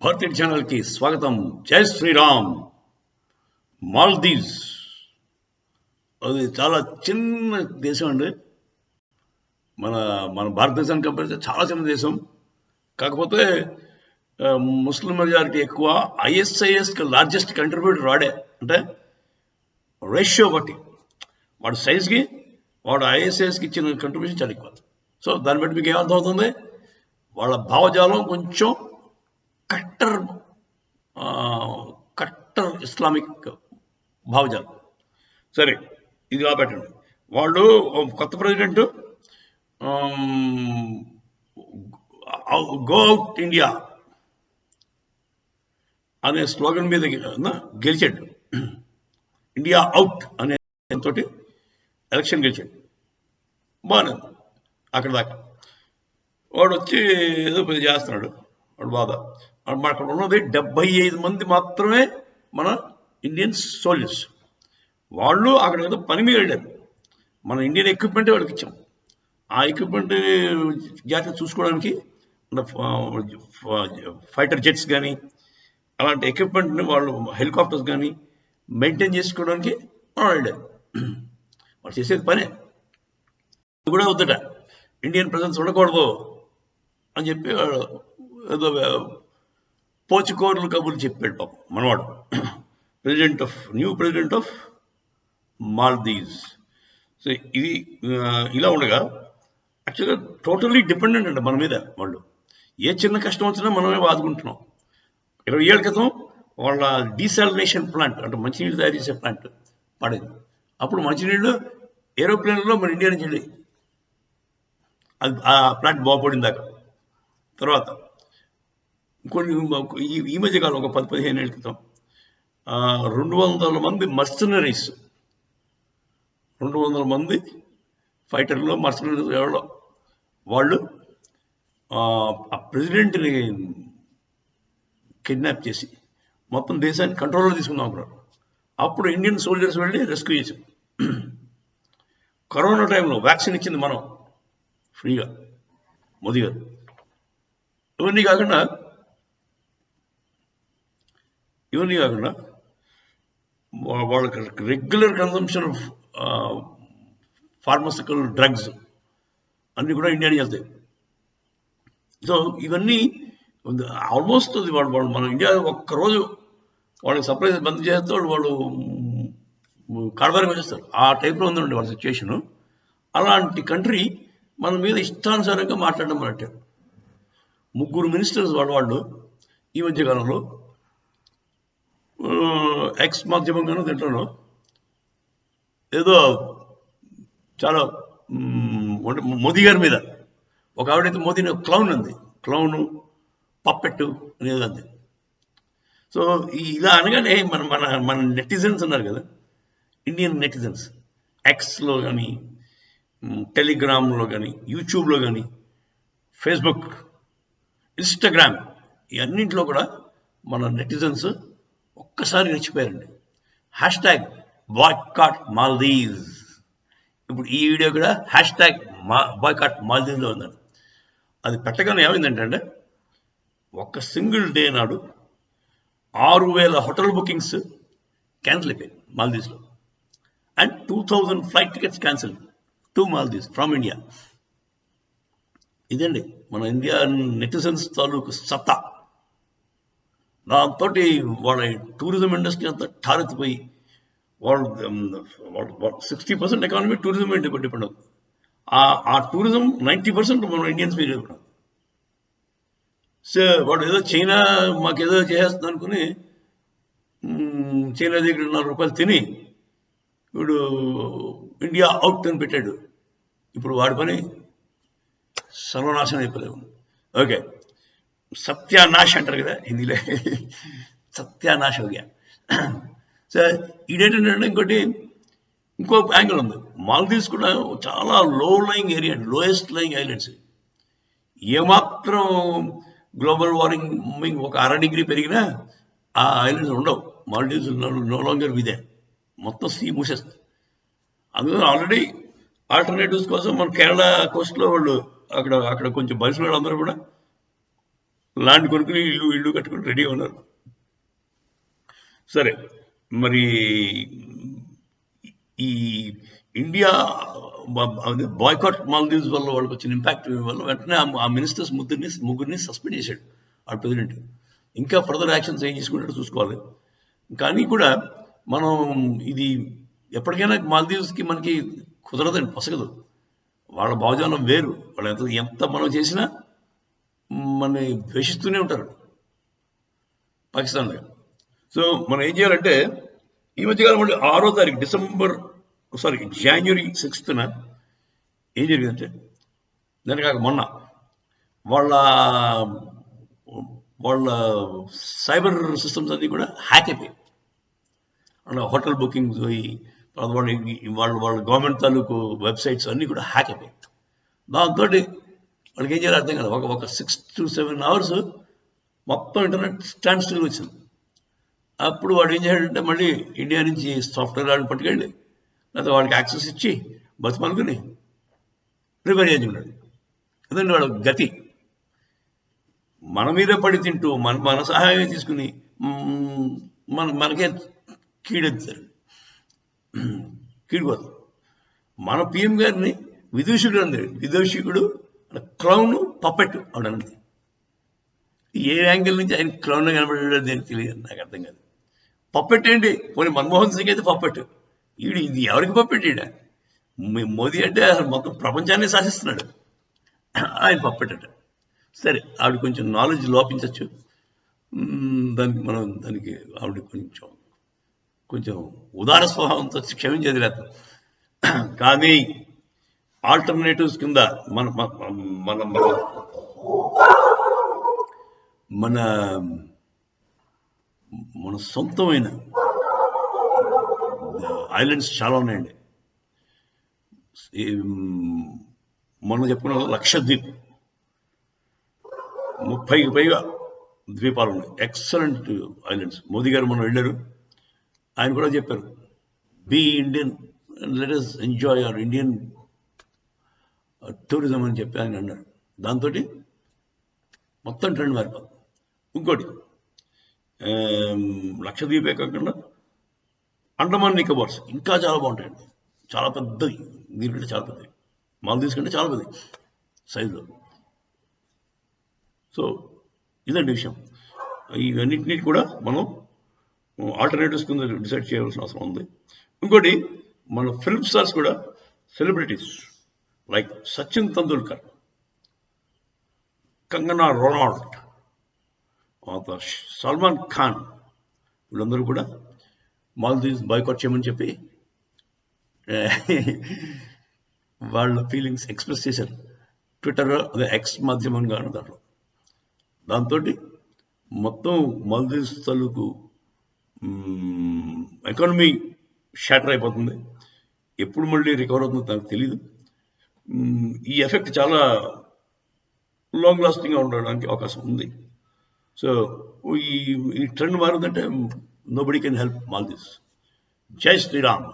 భారతీయ ఛానల్కి స్వాగతం. జై శ్రీరామ్. మాల్దీవ్స్ అది చాలా చిన్న దేశం అండి. మన మన భారతదేశానికి కంపేర్ చేస్తే చాలా చిన్న దేశం. కాకపోతే ముస్లిం మెజారిటీ ఎక్కువ. ఐఎస్ఐఎస్కి లార్జెస్ట్ కంట్రిబ్యూటర్ వాడే. అంటే రేషియో బట్టి వాడు సైజ్కి వాడు ఐఎస్ఐఎస్కి ఇచ్చిన కంట్రిబ్యూషన్ చాలా ఎక్కువ. సో దాన్ని బట్టి మీకు ఏమర్థం అవుతుంది? వాళ్ళ భావజాలం కొంచెం కట్టర్ ఇస్లామిక్ భావజాలం. సరే, ఇది కాబట్టండి. వాళ్ళు కొత్త ప్రెసిడెంట్ గో అవుట్ ఇండియా అనే స్లోగన్ మీద గెలిచాడు. ఇండియా అవుట్ అనే తోటి ఎలక్షన్ గెలిచాడు. బాగానే అక్కడ దాకా. వాడు వచ్చి ఏదో పది చేస్తున్నాడు. వాడు బాధ. అక్కడ ఉన్నది 75 మంది మాత్రమే మన ఇండియన్ సోల్జర్స్. వాళ్ళు అక్కడ ఏదో పని మీద వెళ్ళారు. మన ఇండియన్ ఎక్విప్మెంటే వాళ్ళకి ఇచ్చాం. ఆ ఎక్విప్మెంట్ జాగ్రత్త చూసుకోవడానికి ఫైటర్ జెట్స్ కానీ అలాంటి ఎక్విప్మెంట్ని వాళ్ళు హెలికాప్టర్స్ కానీ మెయింటైన్ చేసుకోవడానికి వాళ్ళు వెళ్ళారు. వాళ్ళు చేసేది పనే. ఇది కూడా వద్దట, ఇండియన్ ప్రెజెన్స్ ఉండకూడదు అని చెప్పి ఏదో పోచుకోర్లు కబుర్లు చెప్పాడు పాపం మనవాడు. New president of Maldives. So ఇది ఇలా ఉండగా యాక్చువల్గా టోటల్లీ డిపెండెంట్ అండి మన మీద. వాళ్ళు ఏ చిన్న కష్టం వచ్చినా మనమే బాదుకుంటున్నాం. 20 ఏళ్ళ క్రితం వాళ్ళ డీసాలినేషన్ ప్లాంట్ అంటే మంచినీళ్ళు తయారు చేసే ప్లాంట్ పడేది. అప్పుడు మంచినీళ్ళు ఏరోప్లేన్లో మన ఇండియా నుంచి వెళ్ళి అది ఆ ప్లాంట్ బాగుపడింది దాకా. తర్వాత ఇంకొన్ని ఈ మధ్యకాలం ఒక 10-15 ఏళ్ళ క్రితం 200 మంది మర్సనరీస్, 200 మంది ఫైటర్లు మర్సనరీస్ ఎవరో వాళ్ళు ఆ ప్రెసిడెంట్ని కిడ్నాప్ చేసి మొత్తం దేశాన్ని కంట్రోల్లో తీసుకుందాం అనుకున్నారు. అప్పుడు ఇండియన్ సోల్జర్స్ వెళ్ళి రెస్క్యూ చేశారు. కరోనా టైంలో వ్యాక్సిన్ ఇచ్చింది మనం ఫ్రీగా, మోదీ గారు. ఇవన్నీ కాకుండా వాళ్ళకి regular consumption of pharmaceutical drugs అన్నీ కూడా ఇండియాకి వెళ్తాయి. సో ఇవన్నీ ఆల్మోస్ట్ వాళ్ళు మన ఇండియా ఒక్కరోజు వాళ్ళకి సప్లై బంద్ చేస్తే వాళ్ళు కాడబారికి వచ్చేస్తారు. ఆ టైప్లో ఉందండి వాళ్ళ సిచ్యువేషను. అలాంటి కంట్రీ మన మీద ఇష్టానుసారంగా మాట్లాడడం మొదలెట్టారు. 3 మినిస్టర్స్ వాళ్ళు ఈ మధ్యకాలంలో ఎక్స్ మాధ్యమంగానూ తింటాను ఏదో చాలా మోదీ గారి మీద ఒక ఆవిడైతే మోదీని క్లౌన్ అంది. క్లౌను పప్పెట్టు అనేది అంది. సో ఇలా అనగానే మన మన మన నెటిజన్స్ ఉన్నారు కదా, ఇండియన్ నెటిజన్స్, ఎక్స్లో కానీ టెలిగ్రామ్లో కానీ యూట్యూబ్లో కానీ ఫేస్బుక్ ఇన్స్టాగ్రామ్ ఇవన్నింటిలో కూడా మన నెటిజన్స్ ఒక్కసారి రెచ్చిపోయారండి. #బాయ్కాట్ మాల్దీవ్స్. ఇప్పుడు ఈ వీడియో కూడా #బాయ్కాట్ మాల్దీవ్స్లో ఉందండి. అది పెట్టగానే ఏమైందంటే ఒక్క సింగిల్ డే నాడు 6000 హోటల్ బుకింగ్స్ క్యాన్సిల్ అయిపోయాయి మాల్దీవ్స్లో. And 2000 flight tickets cancel to Maldives from India. ఇదండి మన ఇండియా నెటిజన్స్ తాలూకు సత్తా. దాంతో వాళ్ళ టూరిజం ఇండస్ట్రీ అంతా ఠారెత్తిపోయి వాళ్ళు 60% ఎకానమీ టూరిజం మీద డిపెండ్ అవుతుంది. ఆ టూరిజం 90% మన ఇండియన్స్ మీద డిపెండ్ అవుతుంది. సో వాడు ఏదో చైనా మాకేదో చేసేస్తుంది అనుకుని చైనా దగ్గర ₹4 తిని ఇప్పుడు ఇండియా అవుట్ అని పెట్టాడు. ఇప్పుడు వాడి పని సర్వనాశనం అయిపోలేము. ఓకే, సత్యానాశ్ అంటారు కదా హిందీలో, సత్యానాశ్ అవుగా. సో ఇదేంటంటే ఇంకో యాంగిల్ ఉంది. మాల్దీవ్స్ కూడా చాలా లో lying area, lowest lying islands. ఏమాత్రం గ్లోబల్ వార్మింగ్ ఒక 1/2 డిగ్రీ పెరిగినా ఆ ఐలాండ్స్ ఉండవు. మాల్దీవ్స్ నో లాంగర్ విదే, మొత్తం సీ మూసేస్తుంది. అందుకని ఆల్రెడీ ఆల్టర్నేటివ్స్ కోసం మన కేరళ కోస్ట్లో వాళ్ళు అక్కడ కొంచెం బలిసిన వాళ్ళందరూ కూడా ల్యాండ్ కొనుక్కుని ఇల్లు కట్టుకుని రెడీగా ఉన్నారు. సరే, మరి ఈ ఇండియా బాయ్కాట్ మాల్దీవ్స్ వల్ల వాళ్ళకి వచ్చిన ఇంపాక్ట్ వల్ల వెంటనే ఆ మినిస్టర్స్ ముగ్గురిని సస్పెండ్ చేశాడు ఆ ప్రెసిడెంట్. ఇంకా ఫర్దర్ యాక్షన్స్ ఏం చేసుకుంటాడో చూసుకోవాలి. కానీ కూడా మనం ఇది ఎప్పటికైనా మాల్దీవ్స్కి మనకి కుదరదండి, పొసగదు. వాళ్ళ భావజాలం వేరు. వాళ్ళు ఎంత మనం చేసినా మనని ద్వేషిస్తూనే ఉంటారు పాకిస్తాన్లో. సో మనం ఏం చేయాలంటే ఈ మధ్యకాలం మళ్ళీ 6వ తారీఖు జనవరి 6న ఏం జరిగిందంటే, దాని కాక మొన్న వాళ్ళ సైబర్ సిస్టమ్స్ అన్నీ కూడా హ్యాక్ అయిపోయాయి. అలా హోటల్ బుకింగ్స్ వాళ్ళ గవర్నమెంట్ తాలూకు వెబ్సైట్స్ అన్నీ కూడా హ్యాక్ అయిపోయాయి. దాంతో వాళ్ళకి ఏం చేయాలి అర్థం కాదు. ఒక 6 to 7 hours మొత్తం ఇంటర్నెట్ స్టాండ్ స్టిల్ వచ్చింది. అప్పుడు వాడు ఏం చేయాలంటే మళ్ళీ ఇండియా నుంచి సాఫ్ట్వేర్ వాళ్ళని పట్టుకెళ్ళి లేకపోతే వాళ్ళకి యాక్సెస్ ఇచ్చి బతిమలుకుని రిపేర్ చేయించుకున్నాడు. అదండి వాళ్ళ గతి. మన మీద పడి తింటూ మన సహాయం తీసుకుని మనకే కీడెత్తారు, కీడిపోతారు. మన పిఎం గారిని విదూషకుడు అంది. విదూషకుడు క్రౌన్ పప్పెట్ అవడానికి ఏ యాంగిల్ నుంచి ఆయన క్రౌన్ కనబడలేదు దేనికి తెలియదు, నాకు అర్థం కాదు. పప్పెట్ ఏంటి? పోనీ మన్మోహన్ సింగ్ అయితే పప్పెట్. ఇది ఎవరికి పప్పెట్? మోదీ అంటే అసలు మొత్తం ప్రపంచాన్ని శాసిస్తున్నాడు, ఆయన పప్పెట్ అంట. సరే, ఆవిడ కొంచెం నాలెడ్జ్ లోపించవచ్చు, దానికి ఆవిడ కొంచెం ఉదార స్వభావంతో క్షమించేది లేదు. కానీ ఆల్టర్నేటివ్స్ కింద మన మన మన మన సొంతమైన ఐలాండ్స్ చాలా ఉన్నాయండి. మనం చెప్పుకున్న లక్షద్వీప్ 30కి పైగా ద్వీపాలు ఉన్నాయి. Excellent islands. మోదీ గారు మనం వెళ్ళారు, ఆయన కూడా చెప్పారు, be Indian and let us enjoy our Indian tourism అని చెప్పి ఆయన అన్నారు. దాంతో మొత్తం ట్రెండ్ మారిపోతుంది. ఇంకోటి, లక్షద్వీపే కాకుండా అండమాన్ నికోబార్స్ ఇంకా చాలా బాగుంటాయండి. చాలా పెద్దవి, దీనికంటే చాలా పెద్దవి, మాల్దీవ్స్ కంటే చాలా పెద్దవి సైజులో. సో ఇదండి విషయం. ఇవన్నింటినీ కూడా మనం ఆల్టర్నేటివ్స్ కింద డిసైడ్ చేయవలసిన అవసరం ఉంది. ఇంకోటి, మన ఫిల్మ్ స్టార్స్ కూడా, సెలబ్రిటీస్ లైక్ సచిన్ తెందూల్కర్, కంగనా రనౌత్, సల్మాన్ ఖాన్, వీళ్ళందరూ కూడా మాల్దీవ్స్ బాయ్కాట్ చేయమని చెప్పి వాళ్ళ ఫీలింగ్స్ ఎక్స్ప్రెస్ చేశారు ట్విట్టర్, అదే ఎక్స్ మాధ్యమంగా దాంట్లో. దాంతో మొత్తం మాల్దీవ్స్ తాలూకు ఎకానమీ షాటర్ అయిపోతుంది. ఎప్పుడు మళ్ళీ రికవర్ అవుతుందో నాకు తెలీదు. ఈ ఎఫెక్ట్ చాలా లాంగ్ లాస్టింగ్గా ఉండడానికి అవకాశం ఉంది. సో ఈ ట్రెండ్ మారిందంటే నోబడీ కెన్ హెల్ప్ మాల్దీవ్స్. జై శ్రీరామ్.